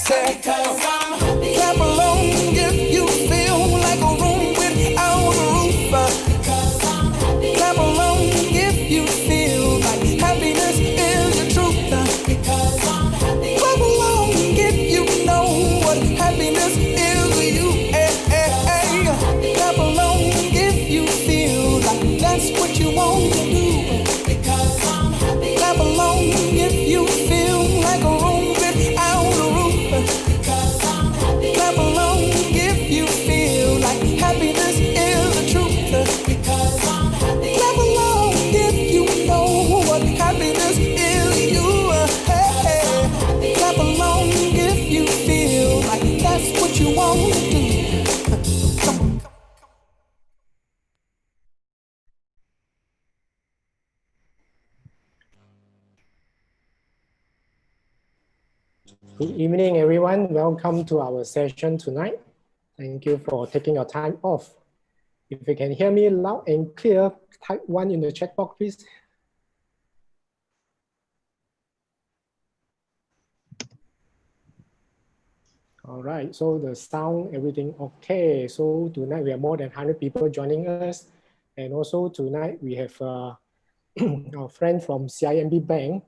Say, clap along if you feel like a room without a roof. Clap along if you feel like happiness is the truth. Clap along if you know what happiness is to you. Clap along if you feel like that's what you want to do. Clap along if you feel like a room without a roof. Clap along if you feel like happiness is the truth. Clap along if you know what happiness is to you. Clap along if you feel like that's what you want to do. Good evening, everyone. Welcome to our session tonight. Thank you for taking your time off. If you can hear me loud and clear, type 1 in the chat box, please. All right, so the sound, everything okay. So tonight we have more than 100 people joining us. And also tonight we have our friend from CIMB Bank,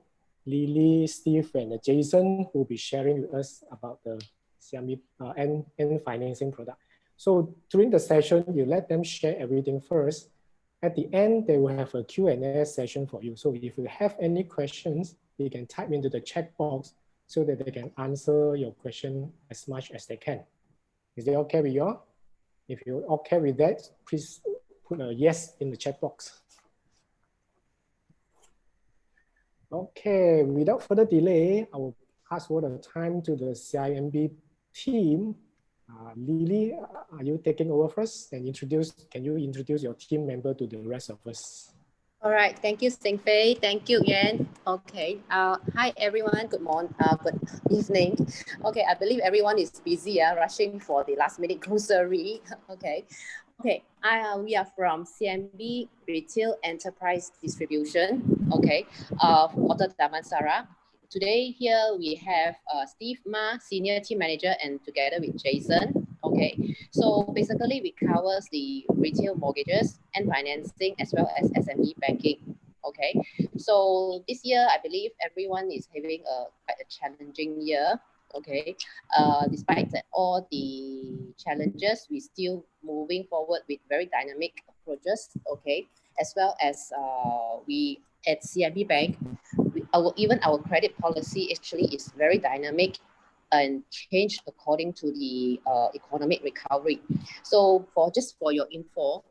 Lily, Steve, and Jason, who will be sharing with us about the CIMB and financing product. So during the session, you let them share everything first. At the end, they will have a Q&A session for you. So if you have any questions, you can type into the chat box so that they can answer your question as much as they can. Is that okay with you all? If you're okay with that, please put a yes in the chat box. Okay, without further delay, I will pass over the time to the CIMB team. Lily, are you taking over first and can you introduce your team member to the rest of us? All right, thank you, Seng Fei. Thank you, Yan. Okay, hi everyone. Good morning. Good evening. Okay, I believe everyone is busy, rushing for the last minute grocery. Okay, we are from CIMB Retail Enterprise Distribution. Okay, Kota Damansara. Today here we have Steve Ma, Senior Team Manager, and together with Jason. Okay, so basically we covers the retail mortgages and financing as well as SME banking. Okay, so this year I believe everyone is having quite a challenging year. Okay, despite all the challenges, we still moving forward with very dynamic approaches. Okay, as well as we at CIMB Bank, even our credit policy actually is very dynamic and changed according to the economic recovery. So for your info,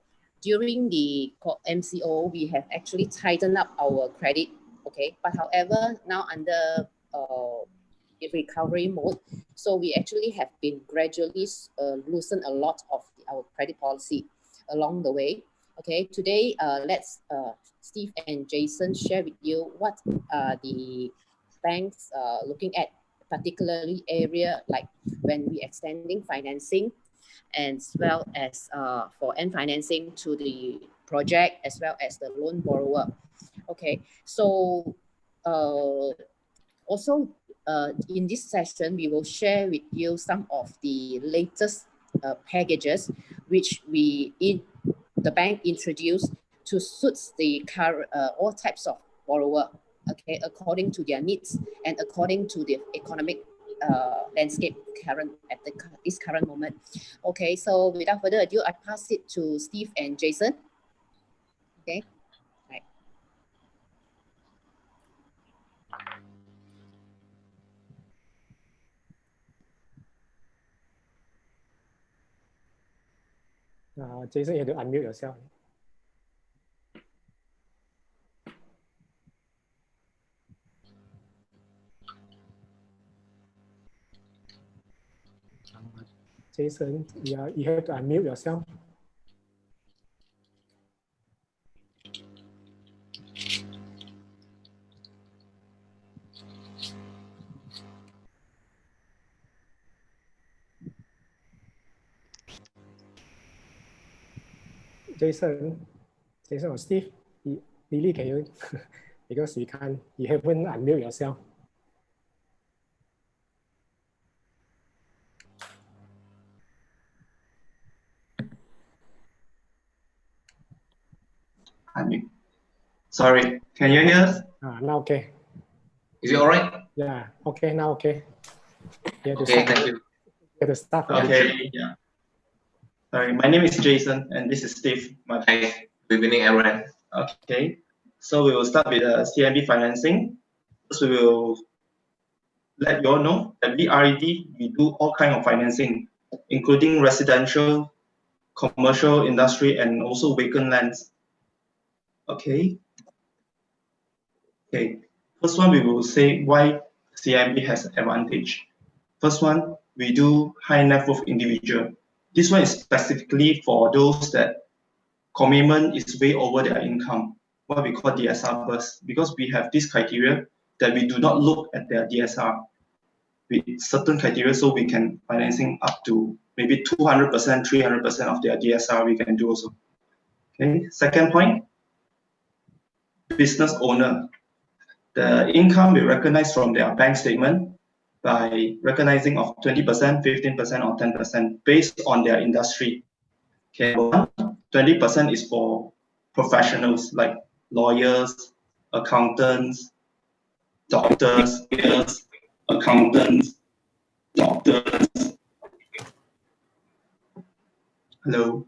during the MCO, we have actually tightened up our credit. Okay, but however, now under recovery mode, so we actually have been gradually loosen a lot of our credit policy along the way. Okay, today let's Steve and Jason share with you what the banks looking at, particularly area like when we extending financing, as well as for end financing to the project as well as the loan borrower. Okay, so also in this session, we will share with you some of the latest packages which the bank introduced to suit the current all types of borrower, okay, according to their needs and according to the economic landscape at this current moment. Okay, so without further ado, I pass it to Steve and Jason. Okay, right. Jason, you have to unmute yourself. Jason, you have to unmute yourself. Jason or Steve, Lily, can you, because you haven't unmute yourself. Sorry, can you hear us? Now okay. Is it all right? Yeah, okay, now okay. Yeah, to Okay, start. thank you. Yeah, to start. Already. Okay, yeah. Sorry, my name is Jason and this is Steve. Hi, good evening, everyone. Okay, so we will start with CIMB financing. First, we will let you all know that BRED, we do all kind of financing, including residential, commercial, industry, and also vacant lands. Okay. Okay. First one, we will say why CIMB has advantage. First one, we do high net worth individual. This one is specifically for those that commitment is way over their income, what we call DSR burst, because we have this criteria that we do not look at their DSR with certain criteria, so we can financing up to maybe 200%, 300% of their DSR we can do also. Okay. Second point, business owner. The income we recognize from their bank statement by recognizing of 20%, 15%, or 10% based on their industry. Okay, 20% is for professionals like lawyers, accountants, doctors, accountants, doctors. Hello.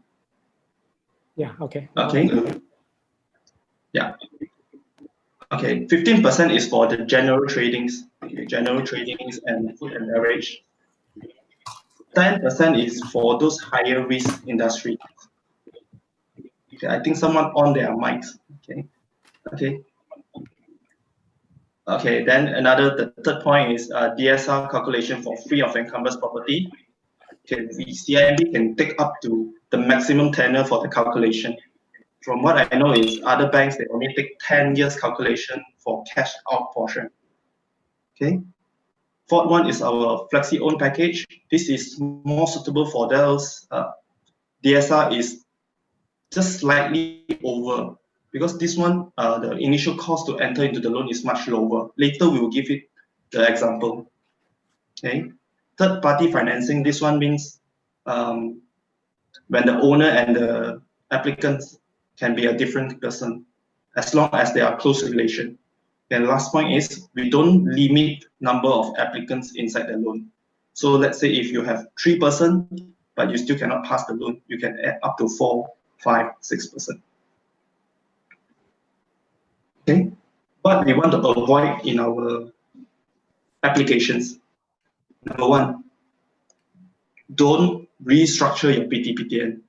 Yeah, okay. Okay. Yeah. Okay, 15% is for the general tradings, and food and beverage. 10% is for those higher risk industry. Okay, I think someone on their mics. Okay. Okay. Okay, then the third point is DSR calculation for free of encumbrance property. Okay, CIMB can take up to the maximum tenure for the calculation. From what I know is other banks, they only take 10 years calculation for cash out portion. Okay. Fourth one is our flexi own package. This is more suitable for those DSR is just slightly over, because this one, the initial cost to enter into the loan is much lower. Later, we will give it the example. Okay. Third party financing, this one means when the owner and the applicants can be a different person, as long as they are close relation. And last point is we don't limit number of applicants inside the loan. So let's say if you have 3 persons, but you still cannot pass the loan, you can add up to 4, 5, 6%. Okay. What we want to avoid in our applications. Number one, don't restructure your PTPTN.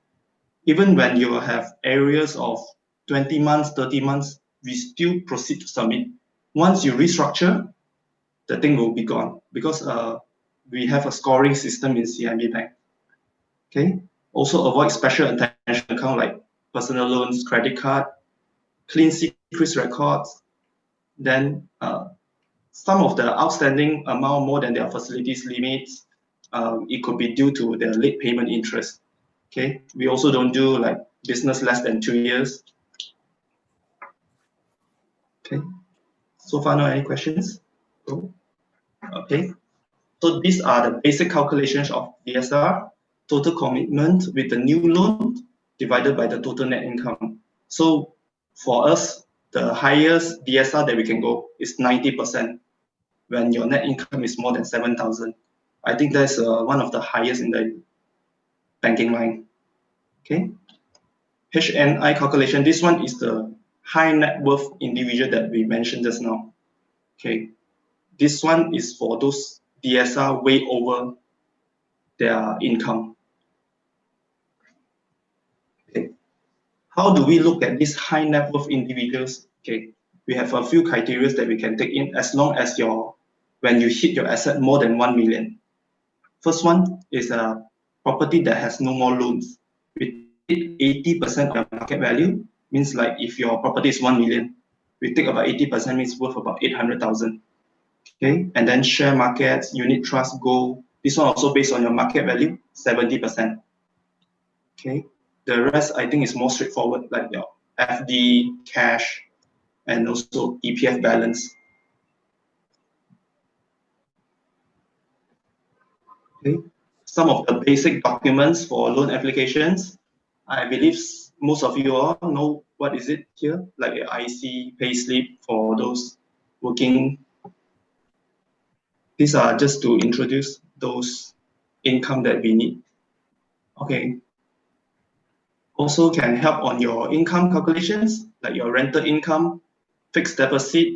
Even when you have areas of 20 months, 30 months, we still proceed to submit. Once you restructure, the thing will be gone, because we have a scoring system in CIMB Bank. Okay. Also avoid special attention account like personal loans, credit card, clean secrets records. Then some of the outstanding amount more than their facilities limits, it could be due to the late payment interest. Okay. We also don't do like business less than 2 years. Okay. So far, no any questions? Okay. So these are the basic calculations of DSR, total commitment with the new loan divided by the total net income. So for us, the highest DSR that we can go is 90% when your net income is more than 7,000. I think that's one of the highest in the banking line. Okay. HNI calculation, this one is the high net worth individual that we mentioned just now. Okay. This one is for those DSR way over their income. Okay. How do we look at these high net worth individuals? Okay. We have a few criteria that we can take in as long as when you hit your asset more than 1 million. First one is a property that has no more loans. We take 80% of market value, means like if your property is 1 million, we take about 80% means worth about 800,000. Okay, and then share markets, unit trust, gold. This one also based on your market value, 70%. Okay, the rest I think is more straightforward, like your FD, cash, and also EPF balance. Okay, some of the basic documents for loan applications. I believe most of you all know what is it here? Like a IC payslip for those working. These are just to introduce those income that we need. Okay. Also can help on your income calculations, like your rental income, fixed deposit,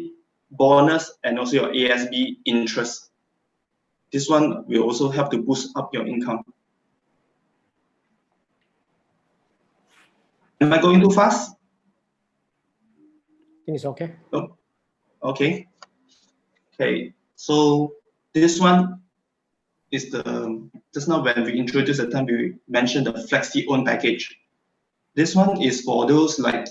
bonus, and also your ASB interest. This one will also help to boost up your income. Am I going too fast? I think it's okay. Oh, okay. Okay, so this one is the, just now when we introduced the time, we mentioned the flexi own package. This one is for those like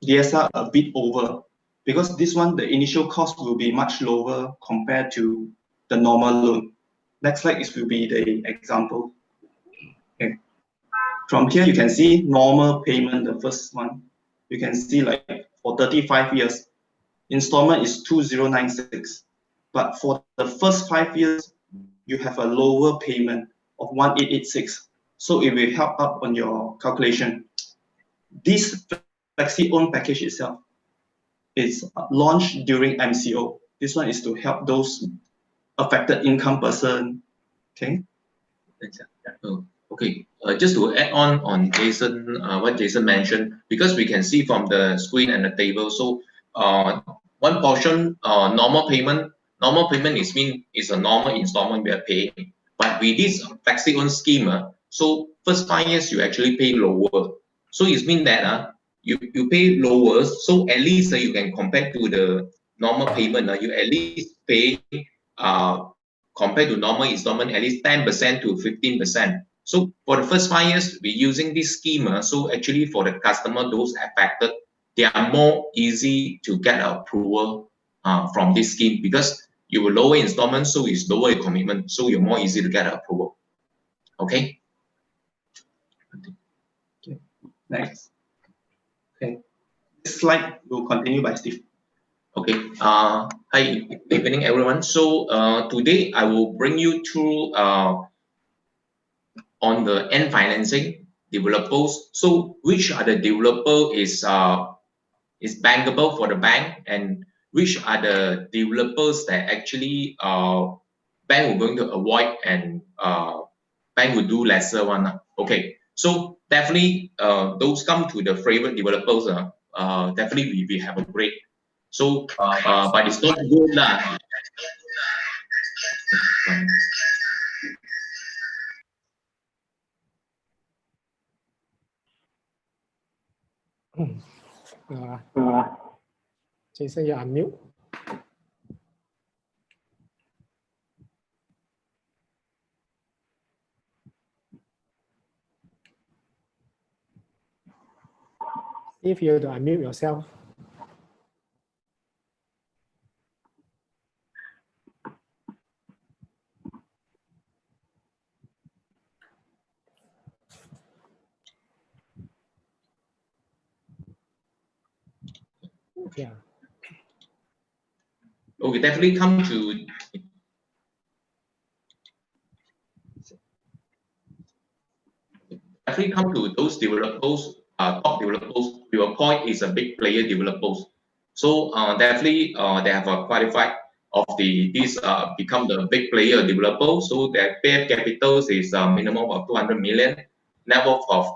DSR a bit over, because this one, the initial cost will be much lower compared to the normal loan. Next slide will be the example. Okay. From here, you can see normal payment, the first one. You can see like for 35 years, installment is 2096. But for the first 5 years, you have a lower payment of 1886. So it will help up on your calculation. This flexi own package itself is launched during MCO. This one is to help those affected income person. Okay. Okay, just to add on Jason, what Jason mentioned, because we can see from the screen and the table. So one portion, normal payment is a normal installment we are paying. But with this flexi own scheme, so first 5 years you actually pay lower. So it means that you pay lower, so at least you can compare to the normal payment. You at least pay compared to normal installment at least 10% to 15%. So for the first 5 years, we're using this scheme. So actually for the customer, those affected, they are more easy to get approval from this scheme, because you will lower installment, so it's lower your commitment, so you're more easy to get approval. Okay. Okay. Next. Okay. This slide will continue by Steve. Okay. Hi, good evening, everyone. So today I will bring you through on the end financing developers. So which are the developer is bankable for the bank, and which are the developers that actually bank will going to avoid, and bank will do lesser one. Okay. So definitely those come to the favorite developers. Definitely we have a great. So but it's not good lah. Jason, you're unmute. If you have to unmute yourself. Yeah. Okay, definitely come to those developers, top developers. We will call it is a big player developers. So definitely they have qualified of these become the big player developer. So their paid capitals is a minimum of 200 million, net worth of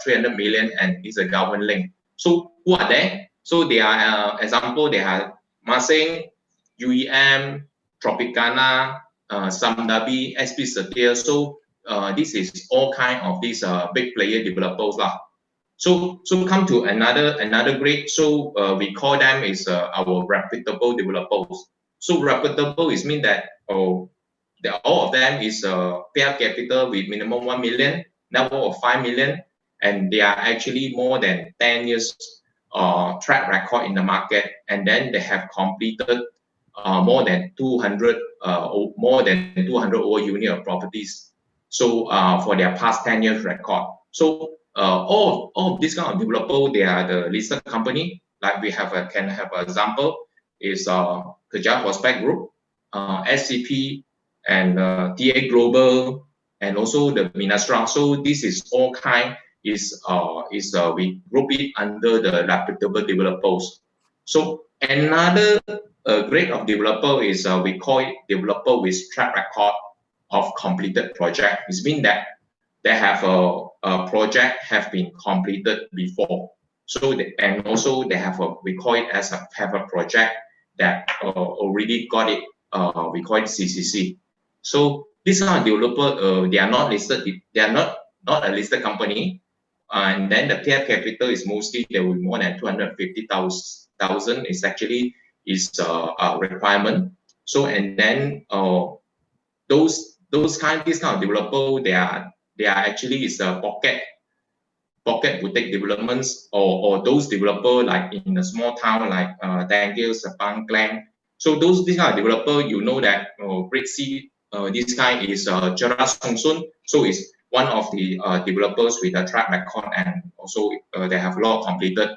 300 million, and is a government link. So who are they? So they are example, they are Masing, UEM, Tropicana, Samdabi, SP Setia. So this is all kind of these big player developers lah. So come to another grade. So we call them is our reputable developers. So reputable is mean that all of them is pair capital with minimum 1 million, net worth of 5 million, and they are actually more than 10 years track record in the market, and then they have completed more than 200 over unit of properties. So for their past 10 years record. So all of these kind of developer, they are the listed company. Like we have can have an example is Kerja Prospect Group, SCP, and TA Global, and also the Minastra. So this is all kind we group it under the reputable developers. So another grade of developer is we call it developer with track record of completed project. It means that they have a project have been completed before. So and also they have we call it as have a project that already got it. We call it CCC. So this kind of developer, they are not listed. They are not a listed company, and then the paid capital is mostly there will be more than 250,000. Is actually is a requirement. So and then this kind of developer, they are actually is a pocket boutique developments, or those developer like in a small town like Dangiel, Sepang, Klang. So this kind of developer, you know that Great Sea, this guy is Gerard Songsun. So it's one of the developers with a track record, and also they have a lot completed.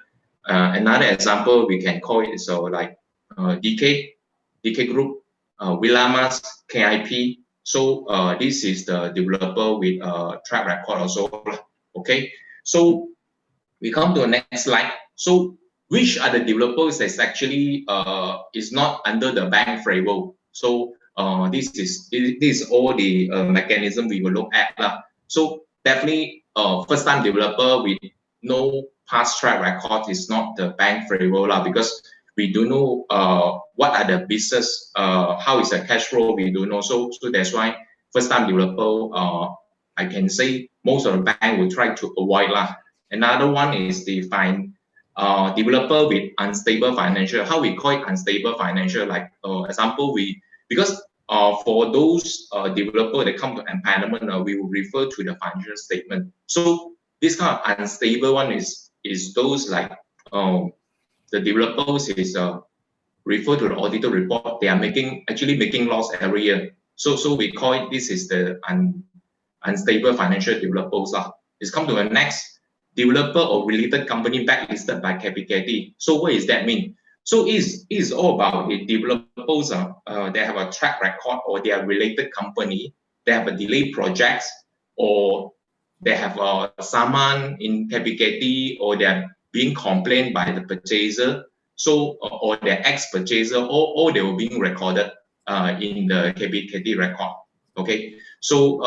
Another example we can call it is like DK Group, Willamas, KIP. So this is the developer with a track record also. Okay, so we come to the next slide. So which are the developers that's actually is not under the bank framework? So this is all the mechanism we will look at. So definitely first time developer with no past track record is not the bank framework because we don't know what are the business, how is the cash flow, we don't know. So that's why first time developer, I can say most of the bank will try to avoid lah. Another one is the developer with unstable financial. How we call it unstable financial? Like example, because for those developer that come to impairment, we will refer to the financial statement. So this kind of unstable one is those like the developers is refer to the auditor report. They are actually making loss every year. So we call it, this is the unstable financial developers. It's come to the next, developer or related company backlisted by KPKT. So what does that mean? So it's all about the developers. They have a track record, or they are related company. They have a delayed projects, or they have a saman in KPKT, or they are being complained by the purchaser. So or their ex-purchaser, or they were being recorded in the KPKT record. Okay, so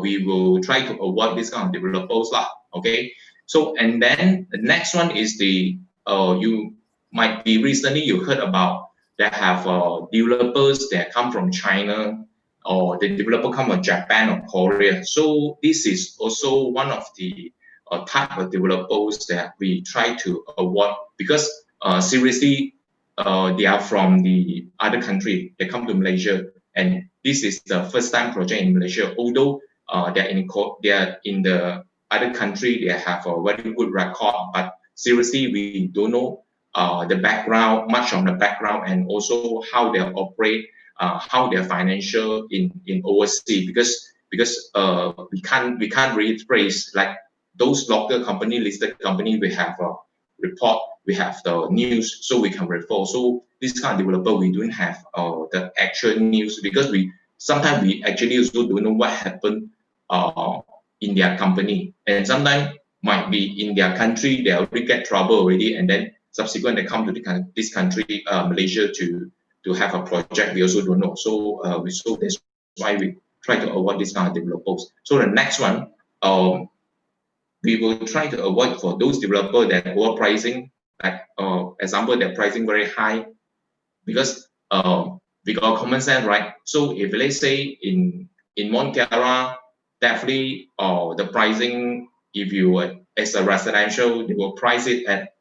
we will try to avoid this kind of developers lah. Okay, so and then the next one is the you might be recently you heard about that have developers that come from China, or the developer come from Japan or Korea. So this is also one of the type of developers that we try to avoid, because seriously they are from the other country, they come to Malaysia, and this is the first time project in Malaysia. Although they are in the other country, they have a very good record, but seriously we don't know the background, much of the background, and also how they operate, how their financial in overseas, because we can't really trace like those local company, listed company. We have a report, we have the news, so we can refer. So this kind of developer, we don't have the actual news, because sometimes we actually also don't know what happened in their company, and sometimes might be in their country they already get trouble already, and then subsequently they come to this country, Malaysia, to have a project. We also don't know. So so that's why we try to avoid this kind of developers. So the next one, we will try to avoid for those developers that overpricing. Like example, they're pricing very high, because we got common sense, right? So if let's say in Montclair, definitely the pricing, if you as a residential, they will price it at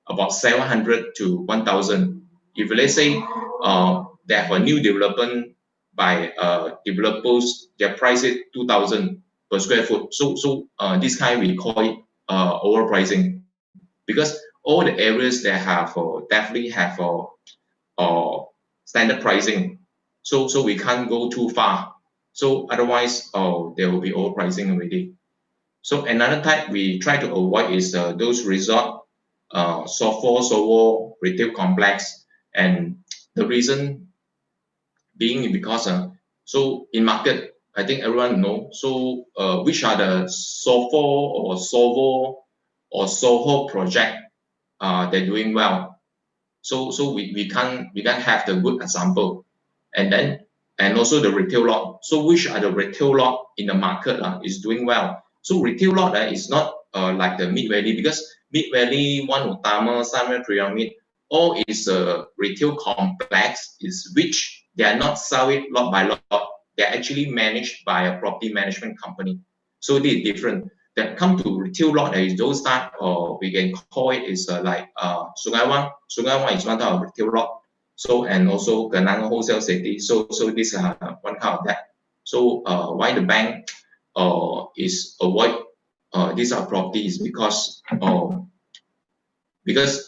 about 700 to 1,000. If let's say they have a new development by developers, they price it 2,000 per square foot. So this kind we call it overpricing, because all the areas they have definitely have standard pricing. So we can't go too far. So otherwise, there will be overpricing already. So another type we try to avoid is those resort, SOFO, retail complex, and the reason being because so in market I think everyone know. So which are the SOFO project they're doing well. So we can't have the good example. And also the retail lot. So which are the retail lot in the market is doing well. So retail lot is not like the Mid Valley, because Mid Valley, One Utama, Siam Pyramid, all is a retail complex, is which they are not selling lot by lot. They are actually managed by a property management company. So this is different. That come to retail lot, there is those type, or we can call it is like Sungai Wang. Sungai Wang is one type of retail lot. So and also Penang Wholesale City. So this one kind of that. So why the bank is avoid these are properties, because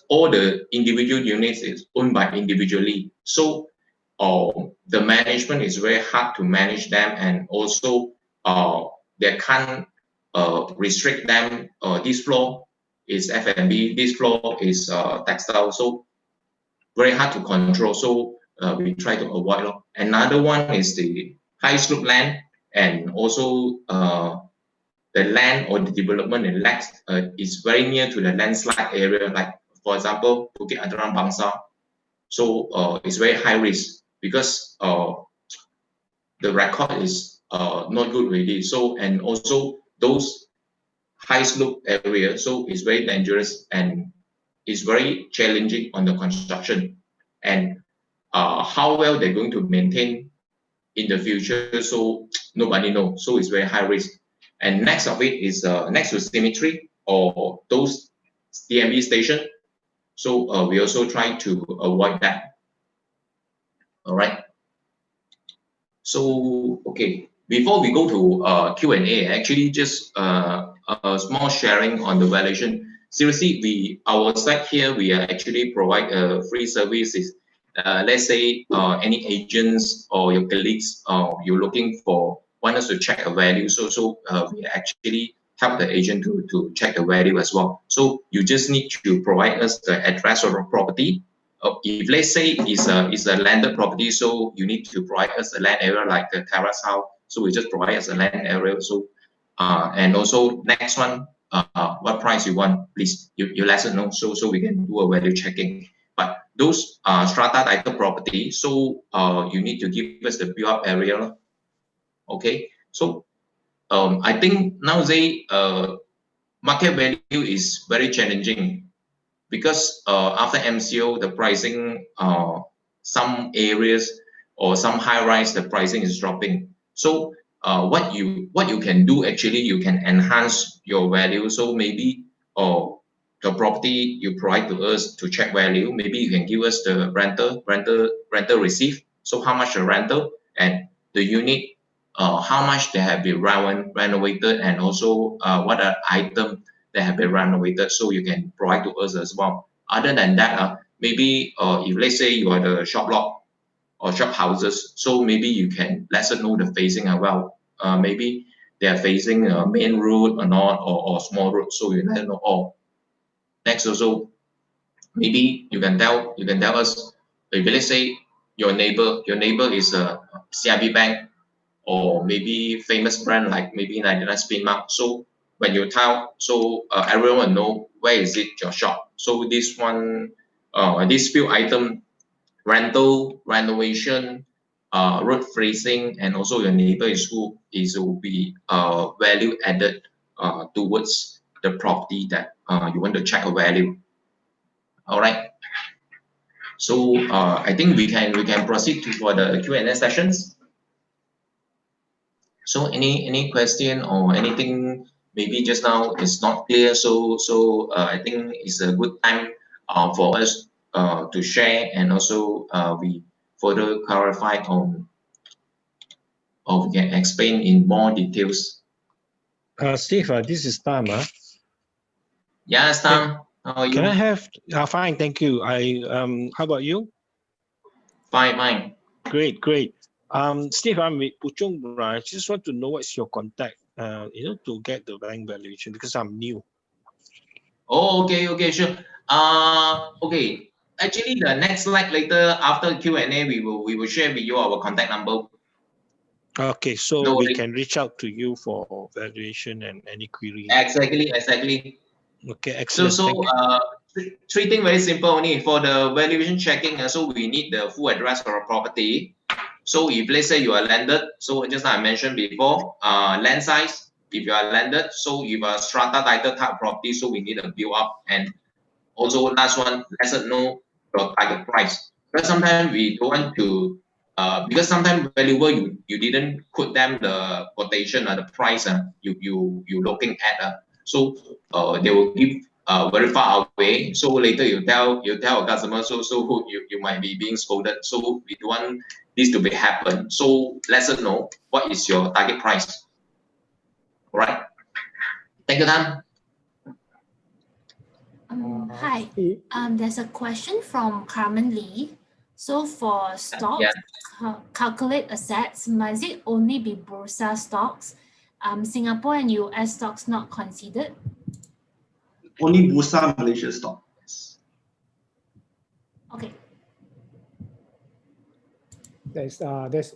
all the individual units is owned by individually. So the management is very hard to manage them, and also they can't restrict them. This floor is F&B, this floor is textile. So very hard to control. So we try to avoid. Another one is the high slope land, and also the land or the development in land is very near to the landslide area. Like for example, Bukit Adrang Bangsa. So it's very high risk, because the record is not good really. So and also those high slope area, so it's very dangerous and it's very challenging on the construction. And how well they're going to maintain in the future, so nobody knows. So it's very high risk. And next of it is next to cemetery or those CIMB station. So we also try to avoid that. All right. So okay, before we go to Q&A, actually just a small sharing on the valuation. Seriously, our site here, we actually provide free services. Let's say any agents or your colleagues, you're looking for, want us to check a value. So we actually help the agent to check the value as well. So you just need to provide us the address of the property. If let's say it's a landed property, so you need to provide us a land area like the terrace house. So we just provide us a land area. So and also next one, what price you want, please you let us know, so we can do a value checking. But those strata title property, so you need to give us the build up area. Okay, so I think nowadays market value is very challenging, because after MCO, the pricing, some areas or some high rise, the pricing is dropping. So what you can do, actually, you can enhance your value. So maybe the property you provide to us to check value, maybe you can give us the rental receipt. So how much the rental, and the unit, how much they have been renovated, and also what are item that have been renovated, so you can provide to us as well. Other than that, maybe if let's say you are the shop lot or shop houses, so maybe you can let us know the facing as well. Maybe they are facing a main road or not, or small road, so you let us know all. Next also, maybe you can tell us, if let's say your neighbor is a CIMB bank, or maybe famous brand like maybe 99 Spin Mark. So when you tell, so everyone know where is it your shop. So this one, this few item, rental, renovation, road facing, and also your neighbor is who will be value added towards the property that you want to check a value. All right. So I think we can proceed for the Q&A sessions. So any question or anything maybe just now is not clear, so I think it's a good time for us to share, and also we further clarify on, or we can explain in more details. Steve, this is Tam. Yes, Tam. How are you? Can I have? Fine, thank you. How about you? Fine. Great. Steve, I'm with Puchong. I just want to know what's your contact, to get the bank valuation, because I'm new. Oh, okay, sure. Okay. Actually, the next slide later after Q&A, we will share with you our contact number. Okay, so No we worry. can reach out to you for valuation and any query. Exactly. Okay, excellent. So Thank you. three things very simple only for the valuation checking. So we need the full address for a property. So if let's say you are landed, so just like I mentioned before, land size. If you are landed, so if a strata title type property, so we need a build up, and also last one, let us know your target price. Because sometimes we don't want to, because sometimes valuable you didn't put them the quotation or the price you looking at. So they will give very far away. So later you tell a customer, so you might be being scolded. So we don't want this to be happen. So let us know what is your target price. All right. Thank you, Tan. Hi. There's a question from Carmen Lee. So for stocks, Yeah. calculate assets, must it only be Bursa stocks? Singapore and US stocks not considered? Only Bursa Malaysia stock. Yes. Okay. There's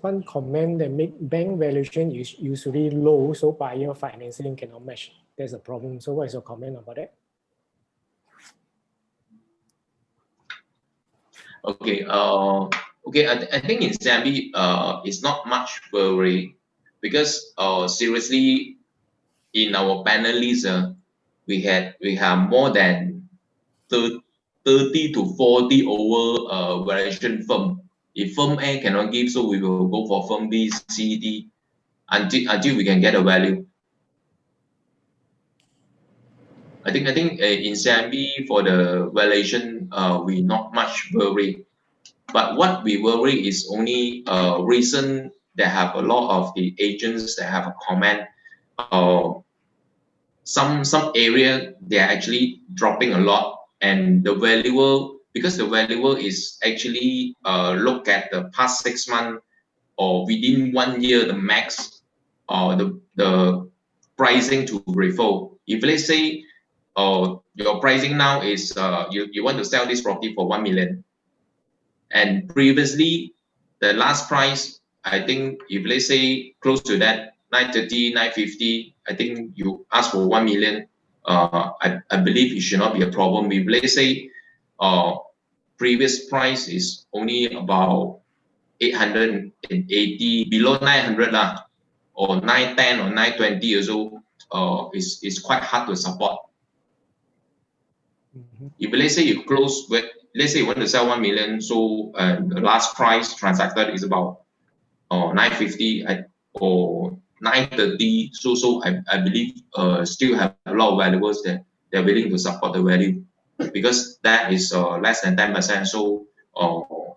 one comment that make bank valuation is usually low, so buyer financing cannot match. There's a problem. So what is your comment about that? Okay. I think in CIMB, it's not much worry because seriously, in our panelists, we have more than 30 to 40 over valuation firm. If firm A cannot give, so we will go for firm B, C, D until we can get a value. I think in CIMB for the valuation, we not much worry. But what we worry is only recent they have a lot of the agents that have a comment. Some area they are actually dropping a lot, and the valuer, because the valuer is actually look at the past 6 months or within 1 year the max or the pricing to refer. If let's say your pricing now is you want to sell this property for 1 million, and previously the last price, I think if let's say close to that 930, 950, I think you ask for 1 million. I believe it should not be a problem. If let's say previous price is only about 880, below 900 lah, or 910 or 920 or so, is quite hard to support. If let's say you close with, let's say you want to sell 1 million, so the last price transacted is about 950 or 930. So I believe still have a lot of valuables that they're willing to support the value, because that is less than 10%. So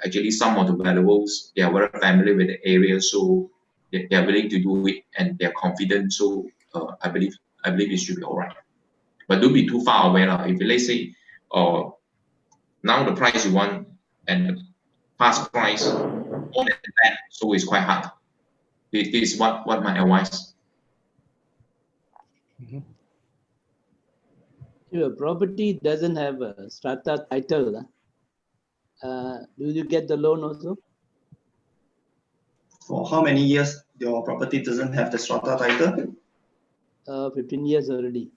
actually some of the valuables, they are very familiar with the area, so they are willing to do it and they're confident. So I believe it should be all right. But don't be too far away. If let's say now the price you want and the past price more than that, so it's quite hard. This is what my advice. If a property doesn't have a strata title, do you get the loan also? For how many years your property doesn't have the strata title? 15 years already.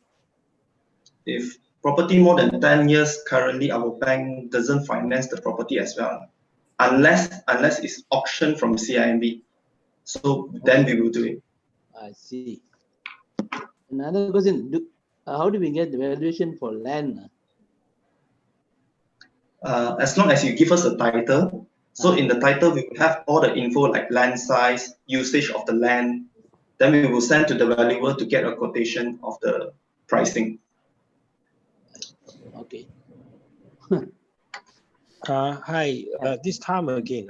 If property more than 10 years, currently our bank doesn't finance the property as well, unless it's auctioned from CIMB. So then we will do it. I see. Another question, how do we get the valuation for land? As long as you give us a title, so in the title we will have all the info like land size, usage of the land, then we will send to the valuer to get a quotation of the pricing. Okay. Hi, this time again.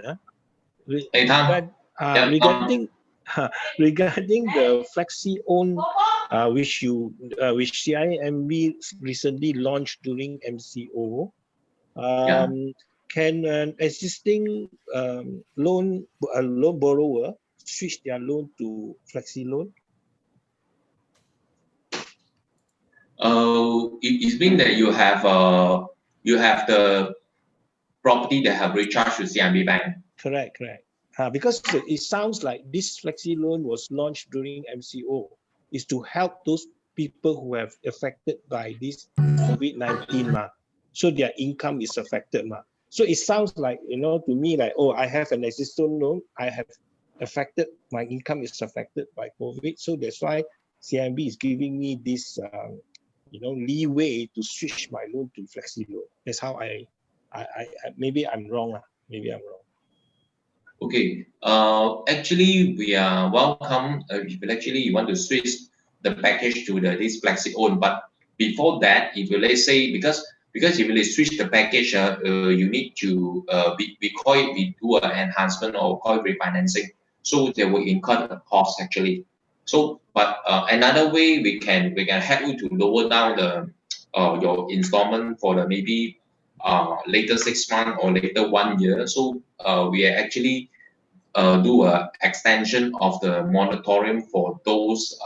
Hey, Tom. Regarding the flexi own, which CIMB recently launched during MCO, can an existing loan borrower switch their loan to flexi loan? It means that you have the property that have recharged to CIMB Bank. Correct. Because it sounds like this flexi loan was launched during MCO, is to help those people who have affected by this COVID-19, so their income is affected. So it sounds like, to me like, oh, I have an existing loan, I have affected, my income is affected by COVID. So that's why CIMB is giving me this, leeway to switch my loan to flexi loan. That's how I maybe I'm wrong. Maybe I'm wrong. Okay. Actually, we are welcome. If actually you want to switch the package to this flexi own, but before that, if you let's say because if you switch the package, you need to we call it, we do an enhancement or call it refinancing. So they will incur a cost actually. So, but another way we can help you to lower down the your installment for the maybe later 6 months or later 1 year. So we are actually do a extension of the moratorium for those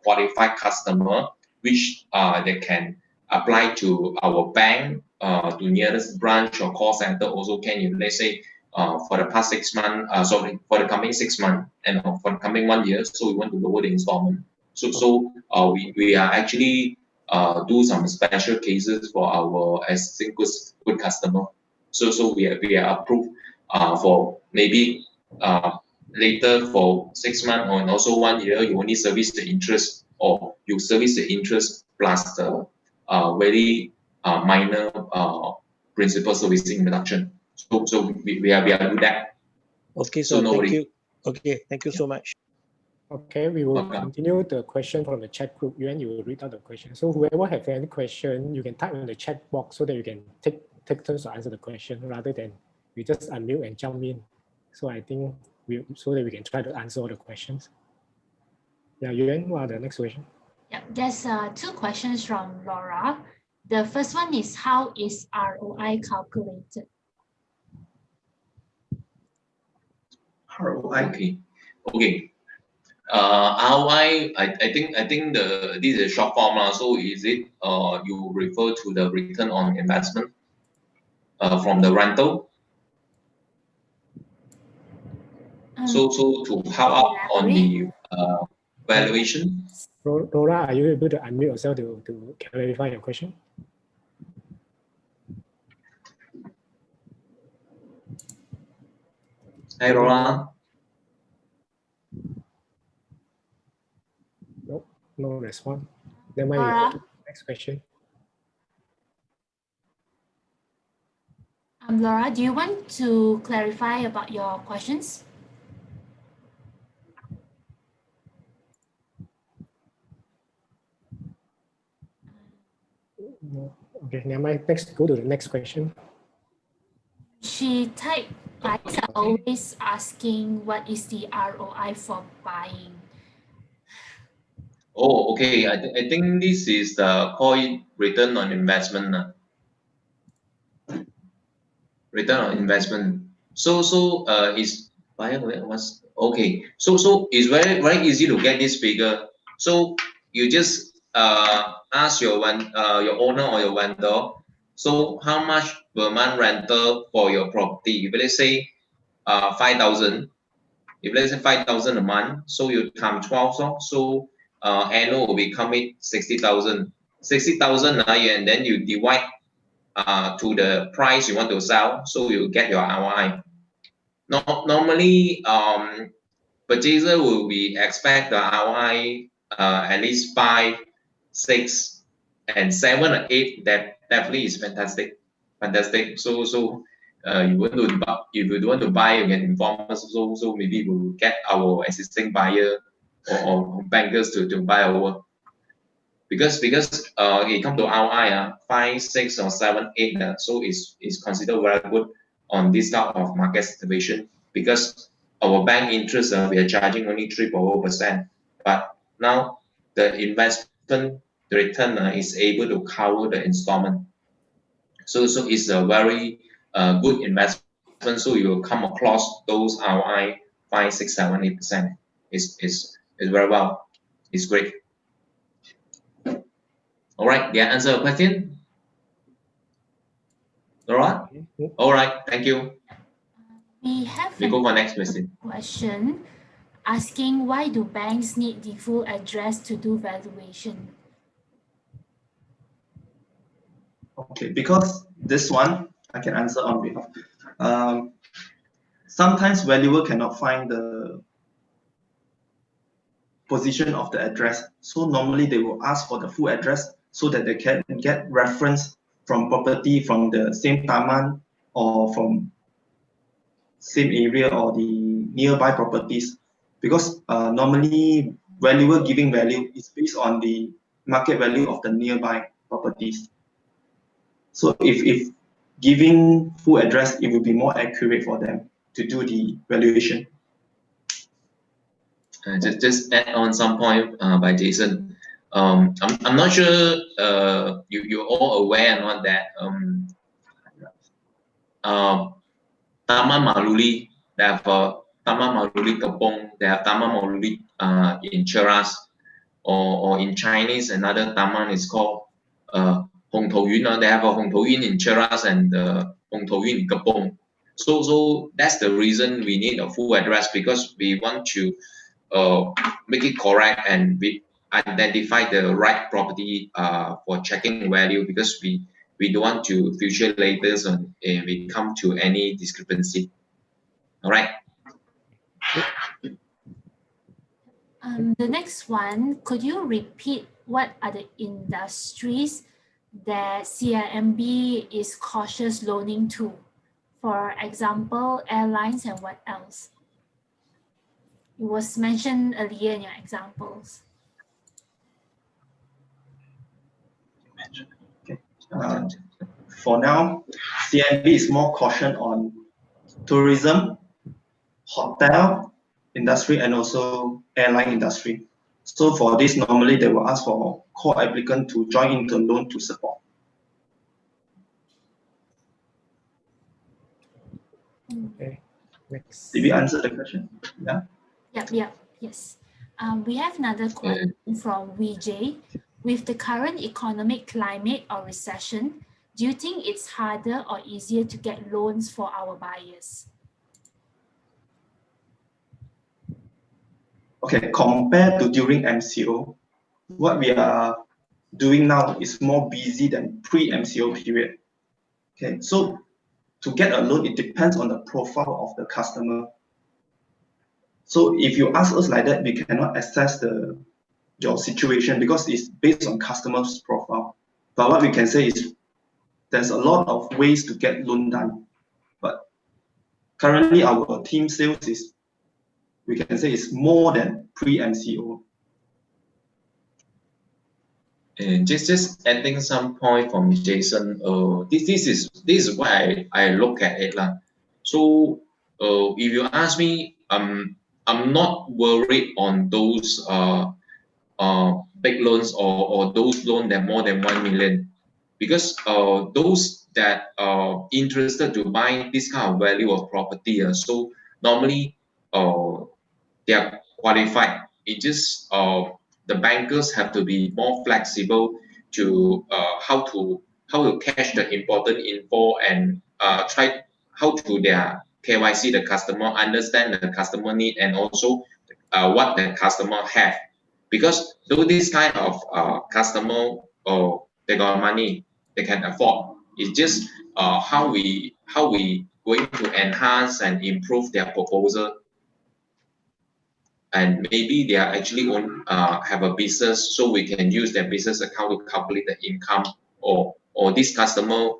qualified customer, which they can apply to our bank, to nearest branch or call center. Also, can you let's say for the past 6 months, sorry, for the coming 6 months and for the coming 1 year, so we want to lower the installment. So we are actually do some special cases for our existing good customer. So we are approved for maybe later for 6 months or also 1 year, you only service the interest, or you service the interest plus the very minor principal servicing reduction. So we are do that. Okay, so so no thank worry. you. Okay, thank you so much. Okay, we will Welcome. continue the question from the chat group. You will read out the question. So whoever have any question, you can type in the chat box so that you can take turns to answer the question rather than we just unmute and jump in. So I think so that we can try to answer all the questions. Yeah, Yuan, what are the next question? Yeah, there's 2 questions from Laura. The first one is, how is ROI calculated? ROI. Okay. ROI, I think this is a short form. So is it you refer to the return on investment from the rental? So to help out on the valuation. Laura, are you able to unmute yourself to clarify your question? Hi, Laura. Nope, no response. Then we go to the next question. Laura, do you want to clarify about your questions? No. Okay, never mind. Next, go to the next question. She typed, guys are always asking what is the ROI for buying. Oh, okay. I think this is the called return on investment. Return on investment. So is buyer was okay. So it's very easy to get this figure. So you just ask your owner or your vendor. So how much per month rental for your property? If let's say 5,000. If let's say 5,000 a month, so you times 12, so annual will become 60,000. 60,000 and then you divide to the price you want to sell, so you get your ROI. Normally, purchaser will be expect the ROI at least 5, 6, and 7 or 8. That definitely is fantastic. So you want to if you want to buy, you can inform us. So maybe we'll get our existing buyer or bankers to buy our. Because it come to ROI 5, 6, or 7, 8, so it's considered very good on this type of market situation, because our bank interest we are charging only 3.0%, but now the investment return is able to cover the installment. So it's a very good investment. So you will come across those ROI 5, 6, 7, 8%. Is very well. It's great. All right, did I answer your question? All right. All right, thank you. We have We go a for next question. question asking why do banks need the full address to do valuation? Okay, because this one I can answer on behalf. Sometimes valuer cannot find the position of the address, so normally they will ask for the full address so that they can get reference from property from the same taman or from same area or the nearby properties, because normally valuer giving value is based on the market value of the nearby properties. So if giving full address, it will be more accurate for them to do the valuation. Just add on some point by Jason. I'm not sure you're all aware or not that Taman Maruli, they have Taman Maruli Kepong, they have Taman Maruli in Cheras, or in Chinese another Taman is called Hong Tou Yun. They have a Hong Tou Yun in Cheras and Hong Tou Yun in Kepong. So that's the reason we need a full address, because we want to make it correct and we identify the right property for checking value, because we don't want to future later and we come to any discrepancy. All right. The next one, could you repeat what are the industries that CIMB is cautious loaning to? For example, airlines, and what else? It was mentioned earlier in your examples. Okay. For now, CIMB is more caution on tourism, hotel industry, and also airline industry. So for this, normally they will ask for core applicant to join into loan to support. Okay, next. Did we answer the question? Yeah. Yep. Yes. We have another question from Vijay. With the current economic climate or recession, do you think it's harder or easier to get loans for our buyers? Okay, compared to during MCO, what we are doing now is more busy than pre-MCO period. Okay, so to get a loan, it depends on the profile of the customer. So if you ask us like that, we cannot assess your situation because it's based on customer's profile. But what we can say is there's a lot of ways to get loan done. But currently our team sales is, we can say, is more than pre-MCO. And just adding some point from Jason. This is why I look at it lah. So if you ask me, I'm not worried on those big loans or those loans that more than 1 million, because those that are interested to buy this kind of value of property, so normally they are qualified. It just the bankers have to be more flexible to how to catch the important info and try how to their KYC the customer, understand the customer need, and also what the customer have. Because though this kind of customer they got money, they can afford. It's just how we going to enhance and improve their proposal. And maybe they are actually have a business, so we can use their business account to calculate the income, or this customer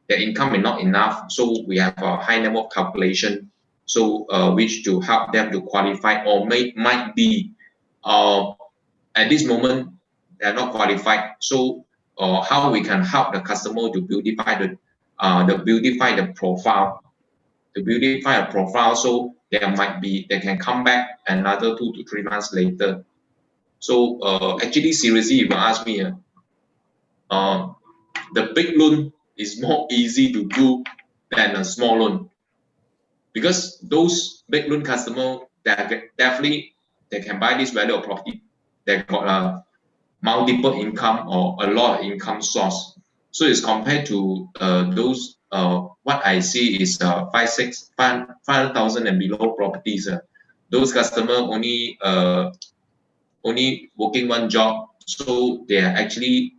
their income is not enough, so we have a high number of calculation, so which to help them to qualify, or might be at this moment they are not qualified. So how we can help the customer to beautify the profile, so they can come back another 2 to 3 months later. So actually, seriously, if you ask me, the big loan is more easy to do than a small loan, because those big loan customer that definitely they can buy this value of property, they got multiple income or a lot of income source. So it's compared to those what I see is 500,000 and below properties. Those customer only working one job, so they are actually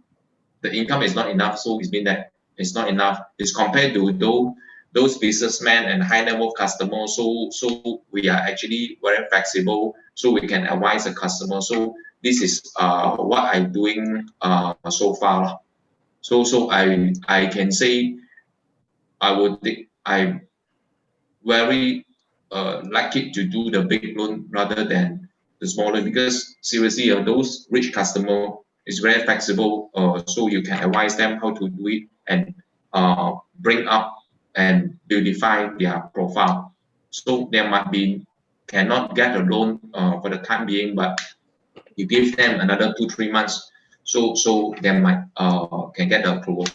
the income is not enough. So it's been that it's not enough. It's compared to those businessmen and high net worth customers. So we are actually very flexible. So we can advise the customer. So this is what I'm doing so far. So I can say I very lucky to do the big loan rather than the smaller, because seriously those rich customer is very flexible, so you can advise them how to do it and bring up and beautify their profile. So there might be cannot get a loan for the time being, but you give them another 2-3 months, so they might can get the approval.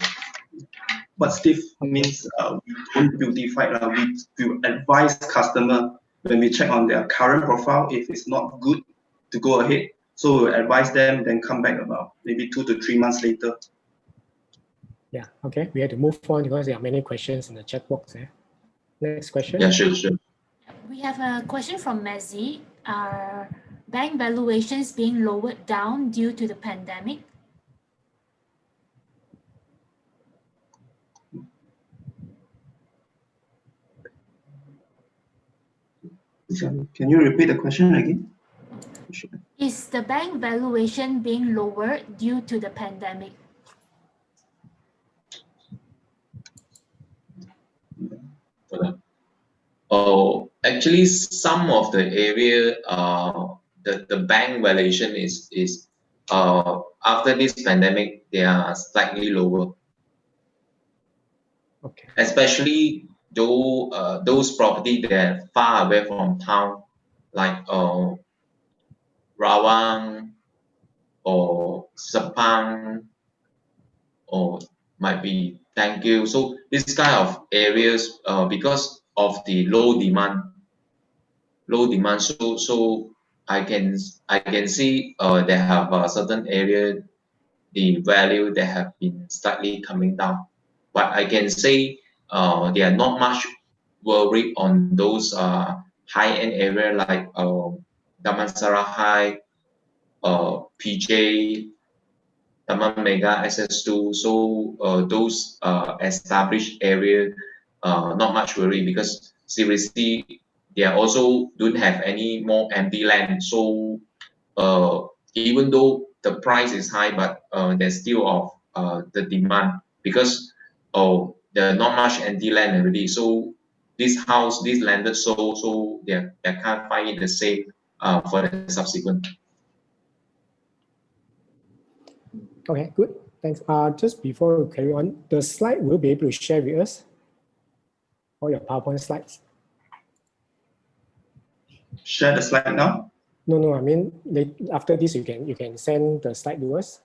What Steve means, we don't beautify, we advise customer when we check on their current profile, if it's not good to go ahead. So we'll advise them, then come back about maybe 2 to 3 months later. Yeah, okay. We have to move on because there are many questions in the chat box. Next question. Yeah, sure. We have a question from Mezzi. Are bank valuations being lowered down due to the pandemic? Can you repeat the question again? Is the bank valuation being lowered due to the pandemic? Actually, some of the area, the bank valuation is after this pandemic, they are slightly lower. Okay. Especially those property that are far away from town, like Rawang or Sepang, or might be Thank you. So this kind of areas, because of the low demand, so I can see they have a certain area, the value they have been slightly coming down, but I can say they are not much worried on those high-end area like Damansara High, PJ, Taman Mega, SS2. So those established area, not much worry, because seriously they are also don't have any more empty land. So even though the price is high, but there's still of the demand, because there are not much empty land already. So this house, this landed, so they can't find it the same for the subsequent. Okay, good. Thanks. Just before we carry on, the slide will be able to share with us all your PowerPoint slides. Share the slide now. No. I mean, after this, you can send the slide to us.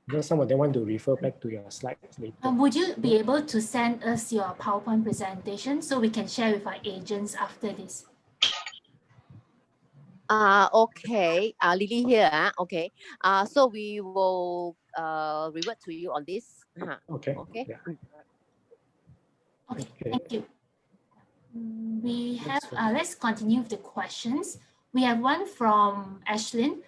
Because some of them want to refer back to your slides later. Would you be able to send us your PowerPoint presentation so we can share with our agents after this? Okay, Lily here. Okay, so we will revert to you on this. Okay. Okay. Yeah. Okay, thank you. We have, let's continue with the questions. We have one from Ashlyn.